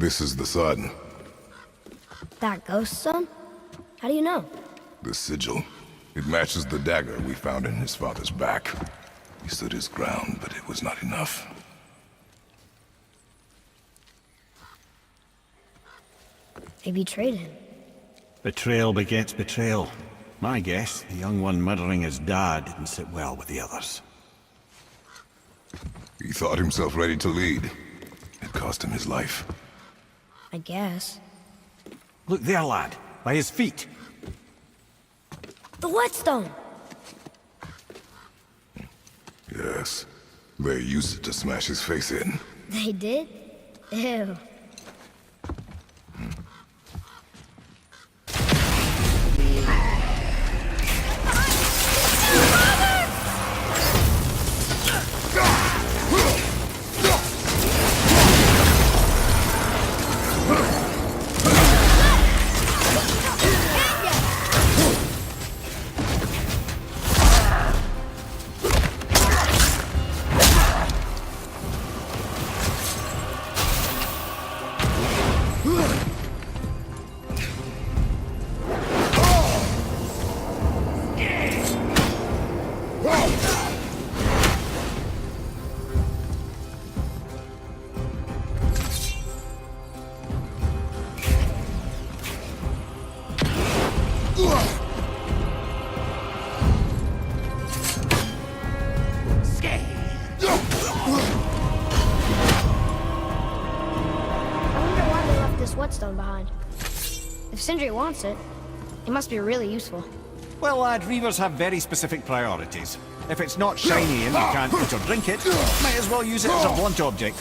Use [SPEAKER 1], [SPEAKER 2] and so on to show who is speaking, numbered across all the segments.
[SPEAKER 1] This is the sun.
[SPEAKER 2] That ghost son? How do you know?
[SPEAKER 1] The sigil. It matches the dagger we found in his father's back. He stood his ground, but it was not enough.
[SPEAKER 2] They betrayed him.
[SPEAKER 3] Betrayal begets betrayal. My guess, the young one murdering his dad didn't sit well with the others.
[SPEAKER 1] He thought himself ready to lead. It cost him his life.
[SPEAKER 2] I guess.
[SPEAKER 3] Look there, lad. By his feet.
[SPEAKER 2] The Whetstone!
[SPEAKER 1] Yes. They used it to smash his face in.
[SPEAKER 2] They did? Ew. Whetstone behind. If Sindri wants it, it must be really useful.
[SPEAKER 3] Well, lad, reavers have very specific priorities. If it's not shiny and you can't eat or drink it, might as well use it as a blunt object.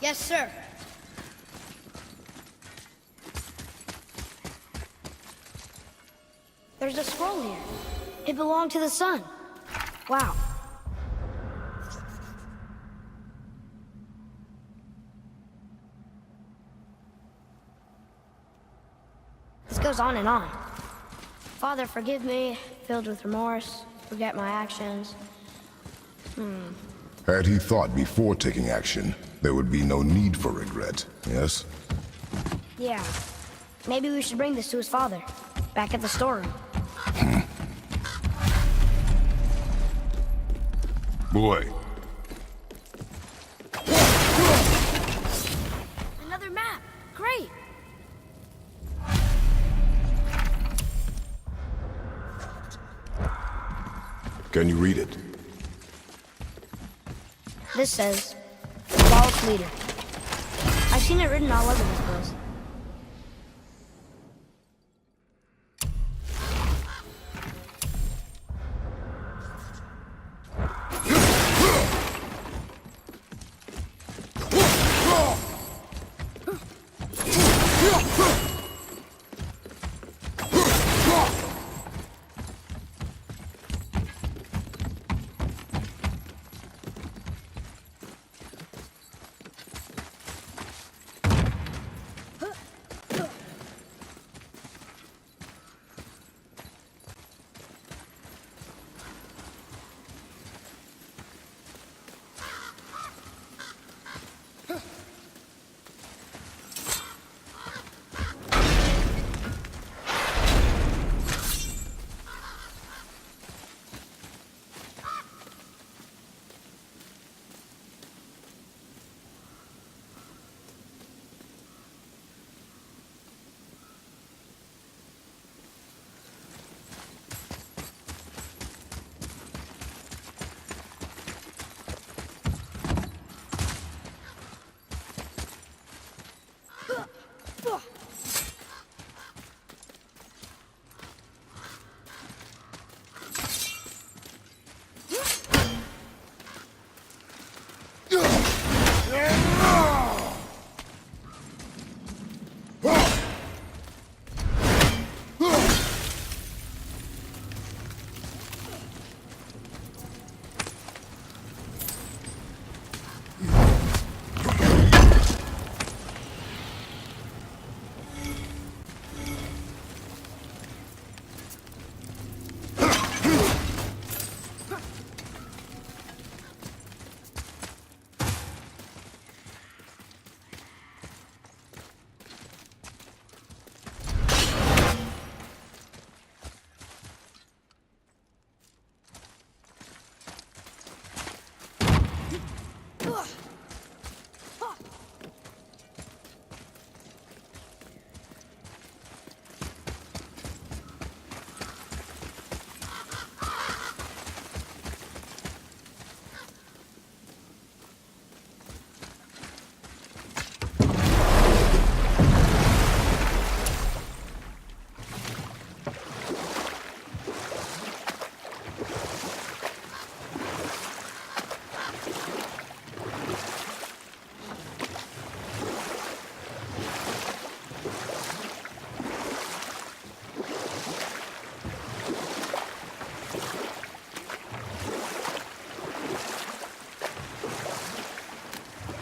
[SPEAKER 2] Yes, sir. There's a scroll here. It belonged to the sun. Wow. This goes on and on. Father, forgive me, filled with remorse, forget my actions.
[SPEAKER 1] Had he thought before taking action, there would be no need for regret, yes?
[SPEAKER 2] Yeah. Maybe we should bring this to his father, back at the storeroom.
[SPEAKER 1] Boy.
[SPEAKER 2] Another map! Great!
[SPEAKER 1] Can you read it?
[SPEAKER 2] This says, Flawless Leader. I've seen it written all over this place.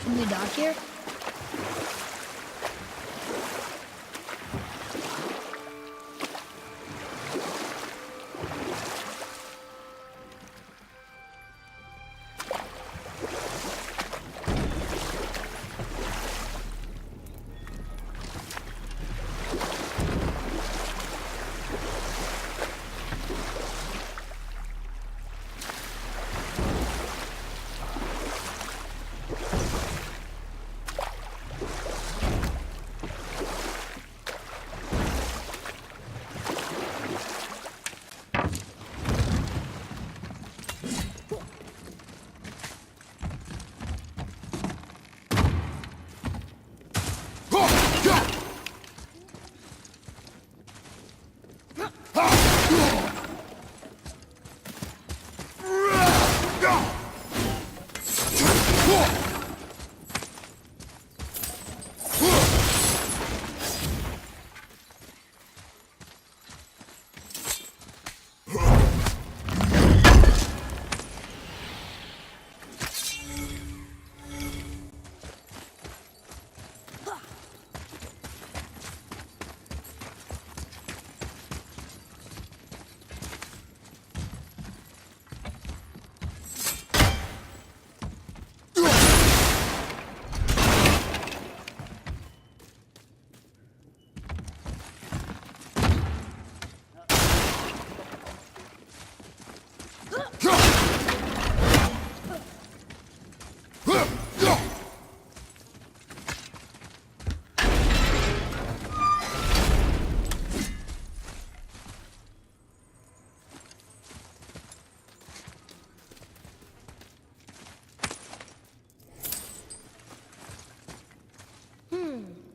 [SPEAKER 2] Can we dock here?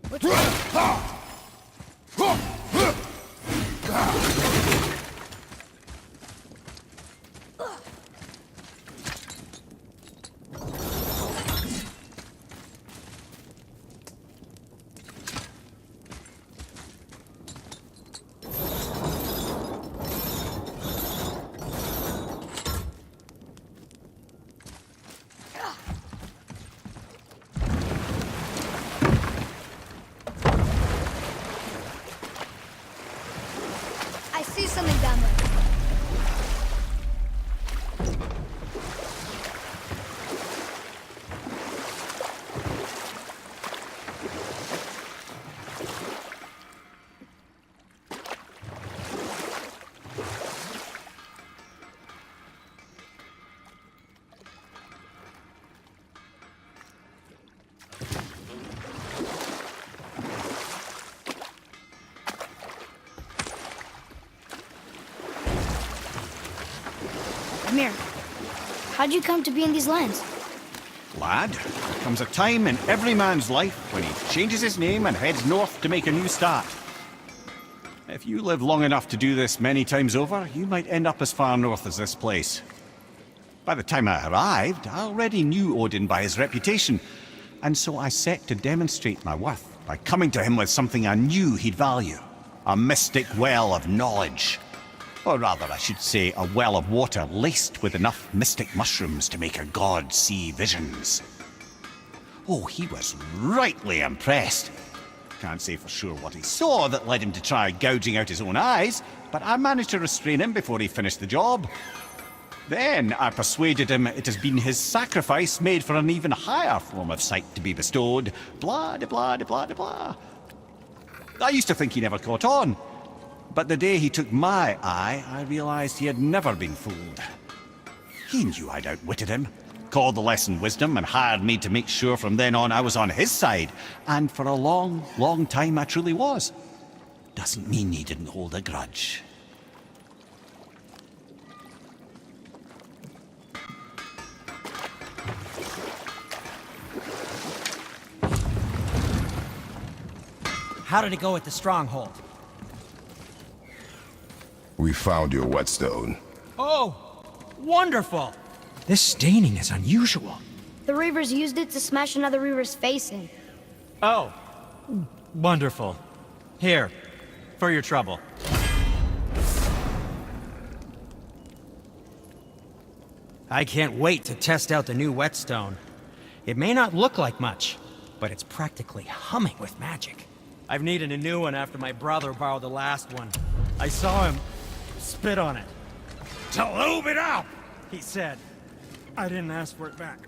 [SPEAKER 2] Which way? I see something down there. Amir, how'd you come to be in these lands?
[SPEAKER 3] Lad, there comes a time in every man's life when he changes his name and heads north to make a new start. If you live long enough to do this many times over, you might end up as far north as this place. By the time I arrived, I already knew Odin by his reputation, and so I set to demonstrate my worth by coming to him with something I knew he'd value. A mystic well of knowledge. Or rather, I should say, a well of water laced with enough mystic mushrooms to make a god see visions. Oh, he was rightly impressed. Can't say for sure what he saw that led him to try gouging out his own eyes, but I managed to restrain him before he finished the job. Then I persuaded him it has been his sacrifice made for an even higher form of sight to be bestowed. Blah, de blah, de blah, de blah. I used to think he never caught on. But the day he took my eye, I realized he had never been fooled. He knew I'd outwitted him, called the lesson wisdom, and hired me to make sure from then on I was on his side. And for a long, long time I truly was. Doesn't mean he didn't hold a grudge.
[SPEAKER 4] How did it go at the stronghold?
[SPEAKER 1] We found your Whetstone.
[SPEAKER 4] Oh, wonderful! This staining is unusual.
[SPEAKER 2] The Reavers used it to smash another Reaver's face in.
[SPEAKER 4] Oh, wonderful. Here, for your trouble. I can't wait to test out the new Whetstone. It may not look like much, but it's practically humming with magic. I've needed a new one after my brother borrowed the last one. I saw him spit on it. To lube it up, he said. I didn't ask for it back.